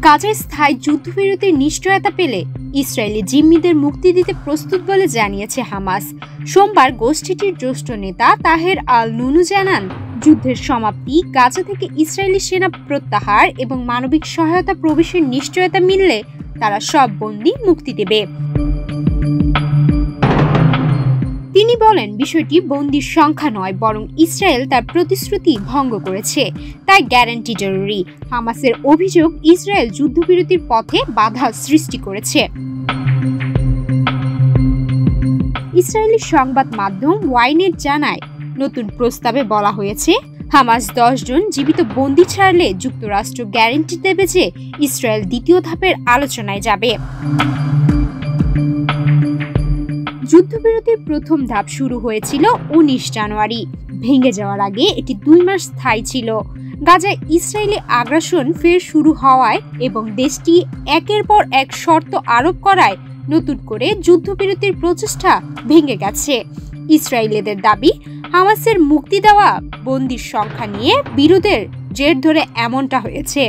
গাজায় স্থায়ী যুদ্ধবিরতির নিশ্চয়তা পেলে ইসরায়েলি জিম্মিদের মুক্তি দিতে প্রস্তুত বলে জানিয়েছে হামাস। সোমবার গোষ্ঠীটির জ্যেষ্ঠ নেতা তাহের আল নুনু জানান, যুদ্ধের সমাপ্তি, গাজা থেকে ইসরায়েলি সেনা প্রত্যাহার এবং মানবিক সহায়তা প্রবেশের নিশ্চয়তা মিললে তারা সব বন্দী মুক্তি দেবে। তিনি বলেন, বিষয়টি বন্দির সংখ্যা নয়, বরং ইসরায়েল তার প্রতিশ্রুতি ভঙ্গ করেছে, তাই গ্যারান্টি জরুরি। হামাসের অভিযোগ, ইসরায়েল যুদ্ধবিরতির পথে বাধা সৃষ্টি করেছে। ইসরায়েলি সংবাদ মাধ্যম ওয়াইনেট জানায়, নতুন প্রস্তাবে বলা হয়েছে, হামাস 10 জন জীবিত বন্দী ছাড়লে যুক্তরাষ্ট্র গ্যারান্টি দেবে যে ইসরায়েল দ্বিতীয় ধাপের আলোচনায় যাবে। যুদ্ধবিরতির প্রথম ধাপ শুরু হয়েছিল 19 জানুয়ারি। ভেঙে যাওয়ার আগে এটি 2 মাস স্থায়ী ছিল। গাজায় ইসরায়েলি আগ্রাসন ফের শুরু হওয়ায় এবং দেশটি একের পর এক শর্ত আরোপ করায় নতুন করে যুদ্ধবিরতির প্রচেষ্টা ভেঙে গেছে। ইসরায়েলিদের দাবি, হামাসের মুক্তি দেওয়া বন্দির সংখ্যা নিয়ে বিরোধের জের ধরে এমনটা হয়েছে।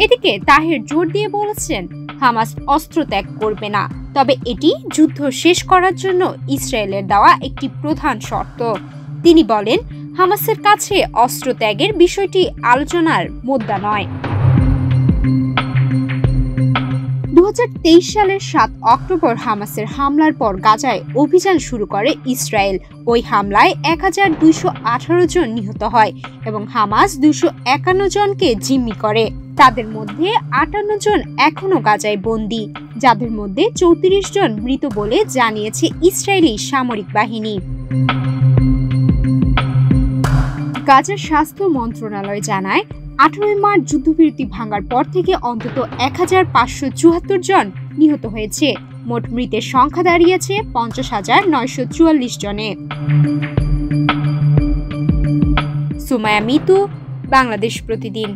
এদিকে তাহের জোর দিয়ে বলেছেন, হামাস অস্ত্র ত্যাগ করবে না, তবে এটি যুদ্ধ শেষ করার জন্য ইসরায়েলের দেওয়া একটি প্রধান শর্ত। তিনি বলেন, হামাসের কাছে অস্ত্র ত্যাগের বিষয়টি আলোচনার মুদ্রা নয়। 2023 সালের 7 অক্টোবর হামাসের হামলার পর গাজায় অভিযান শুরু করে ইসরায়েল। ওই হামলায় 1218 জন নিহত হয় এবং হামাস 251 জনকে জিম্মি করে। তাদের মধ্যে 58 জন এখনো গাজায় বন্দী, যাদের মধ্যে 34 জন মৃত বলে জানিয়েছে ইসরায়েলি সামরিক বাহিনী। গাজার স্বাস্থ্য মন্ত্রণালয় জানায়, 18 মার্চ যুদ্ধবিরতি ভাঙার পর থেকে অন্তত 1574 জন নিহত হয়েছে। মোট মৃতের সংখ্যা দাঁড়িয়েছে 50,944 জনে। সুমায়া মিতু, বাংলাদেশ প্রতিদিন।